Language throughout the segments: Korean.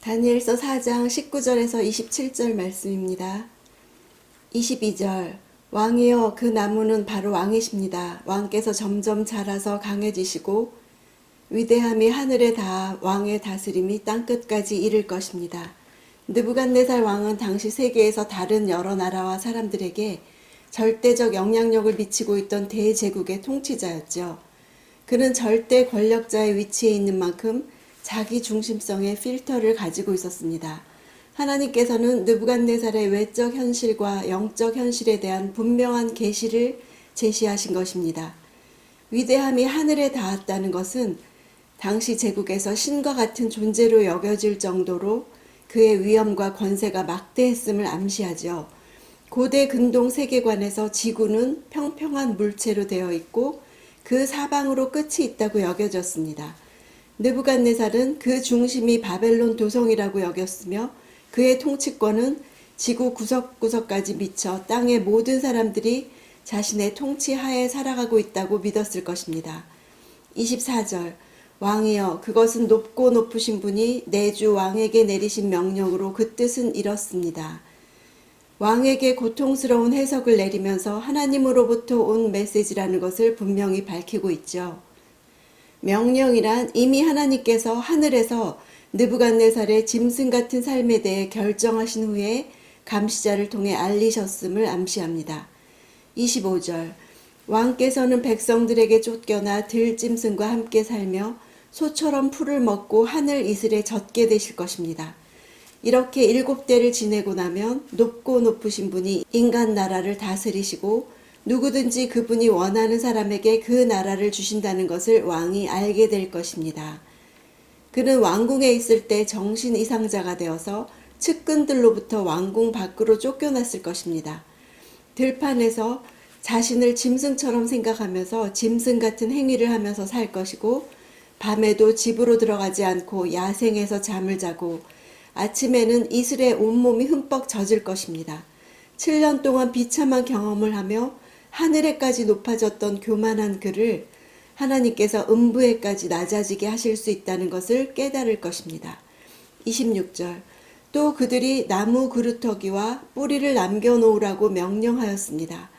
다니엘서 4장 19절에서 27절 말씀입니다. 22절 왕이여 그 나무는 바로 왕이십니다. 왕께서 점점 자라서 강해지시고 위대함이 하늘에 닿아 왕의 다스림이 땅끝까지 이를 것입니다. 느부갓네살 왕은 당시 세계에서 다른 여러 나라와 사람들에게 절대적 영향력을 미치고 있던 대제국의 통치자였죠. 그는 절대 권력자의 위치에 있는 만큼 자기 중심성의 필터를 가지고 있었습니다. 하나님께서는 느부갓네살의 외적 현실과 영적 현실에 대한 분명한 계시를 제시하신 것입니다. 위대함이 하늘에 닿았다는 것은 당시 제국에서 신과 같은 존재로 여겨질 정도로 그의 위엄과 권세가 막대했음을 암시하죠. 고대 근동 세계관에서 지구는 평평한 물체로 되어 있고 그 사방으로 끝이 있다고 여겨졌습니다. 느부갓네살은 그 중심이 바벨론 도성이라고 여겼으며 그의 통치권은 지구 구석구석까지 미쳐 땅의 모든 사람들이 자신의 통치 하에 살아가고 있다고 믿었을 것입니다. 24절 왕이여 그것은 높고 높으신 분이 내 주 왕에게 내리신 명령으로 그 뜻은 이렇습니다. 왕에게 고통스러운 해석을 내리면서 하나님으로부터 온 메시지라는 것을 분명히 밝히고 있죠. 명령이란 이미 하나님께서 하늘에서 느부갓네살의 짐승 같은 삶에 대해 결정하신 후에 감시자를 통해 알리셨음을 암시합니다. 25절 왕께서는 백성들에게 쫓겨나 들짐승과 함께 살며 소처럼 풀을 먹고 하늘 이슬에 젖게 되실 것입니다. 이렇게 7대를 지내고 나면 높고 높으신 분이 인간 나라를 다스리시고 누구든지 그분이 원하는 사람에게 그 나라를 주신다는 것을 왕이 알게 될 것입니다. 그는 왕궁에 있을 때 정신 이상자가 되어서 측근들로부터 왕궁 밖으로 쫓겨났을 것입니다. 들판에서 자신을 짐승처럼 생각하면서 짐승 같은 행위를 하면서 살 것이고 밤에도 집으로 들어가지 않고 야생에서 잠을 자고 아침에는 이슬에 온몸이 흠뻑 젖을 것입니다. 7년 동안 비참한 경험을 하며 하늘에까지 높아졌던 교만한 그를 하나님께서 음부에까지 낮아지게 하실 수 있다는 것을 깨달을 것입니다. 26절 또 그들이 나무 그루터기와 뿌리를 남겨놓으라고 명령하였습니다.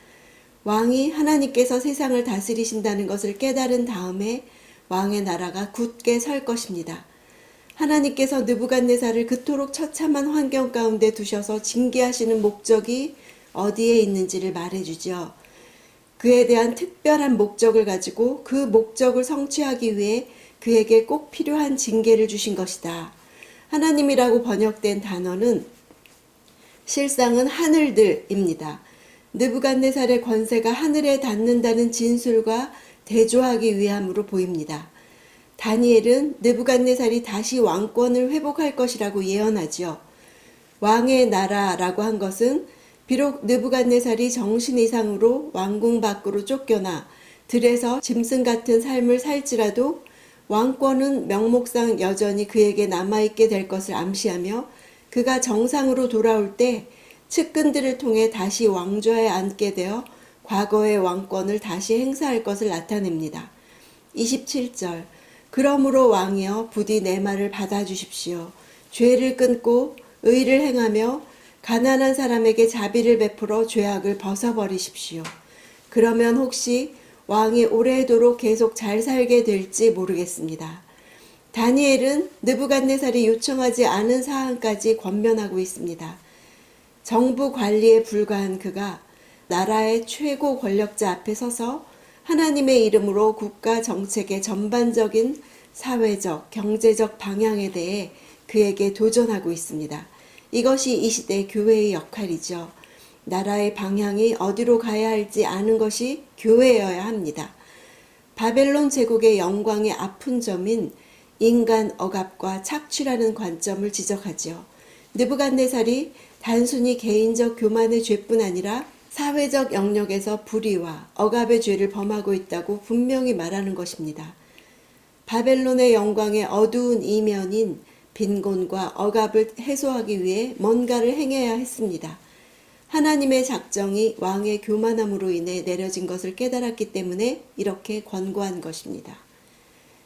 왕이 하나님께서 세상을 다스리신다는 것을 깨달은 다음에 왕의 나라가 굳게 설 것입니다. 하나님께서 느부갓네살을 그토록 처참한 환경 가운데 두셔서 징계하시는 목적이 어디에 있는지를 말해주죠. 그에 대한 특별한 목적을 가지고 그 목적을 성취하기 위해 그에게 꼭 필요한 징계를 주신 것이다. 하나님이라고 번역된 단어는 실상은 하늘들입니다. 느부갓네살의 권세가 하늘에 닿는다는 진술과 대조하기 위함으로 보입니다. 다니엘은 느부갓네살이 다시 왕권을 회복할 것이라고 예언하지요. 왕의 나라라고 한 것은 비록 느부갓네살이 정신 이상으로 왕궁 밖으로 쫓겨나 들에서 짐승 같은 삶을 살지라도 왕권은 명목상 여전히 그에게 남아있게 될 것을 암시하며 그가 정상으로 돌아올 때 측근들을 통해 다시 왕좌에 앉게 되어 과거의 왕권을 다시 행사할 것을 나타냅니다. 27절 그러므로 왕이여 부디 내 말을 받아주십시오. 죄를 끊고 의를 행하며 가난한 사람에게 자비를 베풀어 죄악을 벗어버리십시오. 그러면 혹시 왕이 오래도록 계속 잘 살게 될지 모르겠습니다. 다니엘은 느부갓네살이 요청하지 않은 사항까지 권면하고 있습니다. 정부 관리에 불과한 그가 나라의 최고 권력자 앞에 서서 하나님의 이름으로 국가 정책의 전반적인 사회적, 경제적 방향에 대해 그에게 도전하고 있습니다. 이것이 이 시대 교회의 역할이죠. 나라의 방향이 어디로 가야 할지 아는 것이 교회여야 합니다. 바벨론 제국의 영광의 아픈 점인 인간 억압과 착취라는 관점을 지적하죠. 느부갓네살이 단순히 개인적 교만의 죄뿐 아니라 사회적 영역에서 불의와 억압의 죄를 범하고 있다고 분명히 말하는 것입니다. 바벨론의 영광의 어두운 이면인 빈곤과 억압을 해소하기 위해 뭔가를 행해야 했습니다. 하나님의 작정이 왕의 교만함으로 인해 내려진 것을 깨달았기 때문에 이렇게 권고한 것입니다.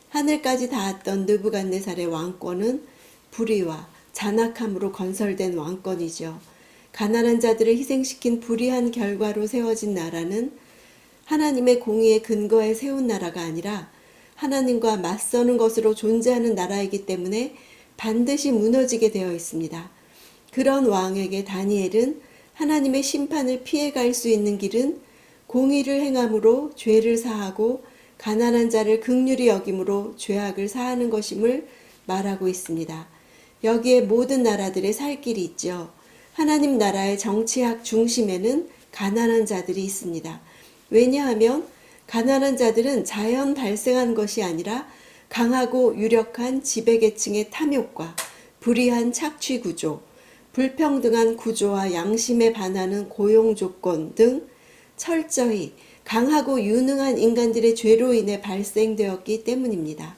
하늘까지 닿았던 느부갓네살의 왕권은 불의와 잔악함으로 건설된 왕권이죠. 가난한 자들을 희생시킨 불의한 결과로 세워진 나라는 하나님의 공의의 근거에 세운 나라가 아니라 하나님과 맞서는 것으로 존재하는 나라이기 때문에 반드시 무너지게 되어 있습니다. 그런 왕에게 다니엘은 하나님의 심판을 피해갈 수 있는 길은 공의를 행함으로 죄를 사하고 가난한 자를 긍휼히 여김으로 죄악을 사하는 것임을 말하고 있습니다. 여기에 모든 나라들의 살 길이 있죠. 하나님 나라의 정치학 중심에는 가난한 자들이 있습니다. 왜냐하면 가난한 자들은 자연 발생한 것이 아니라 강하고 유력한 지배계층의 탐욕과 불의한 착취 구조, 불평등한 구조와 양심에 반하는 고용 조건 등 철저히 강하고 유능한 인간들의 죄로 인해 발생되었기 때문입니다.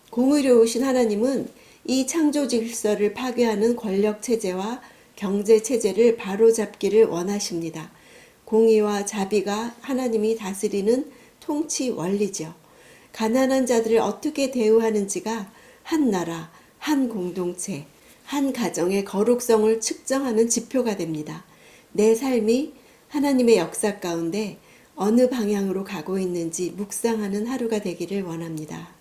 공의로우신 하나님은 이 창조 질서를 파괴하는 권력 체제와 경제 체제를 바로잡기를 원하십니다. 공의와 자비가 하나님이 다스리는 통치 원리죠. 가난한 자들을 어떻게 대우하는지가 한 나라, 한 공동체, 한 가정의 거룩성을 측정하는 지표가 됩니다. 내 삶이 하나님의 역사 가운데 어느 방향으로 가고 있는지 묵상하는 하루가 되기를 원합니다.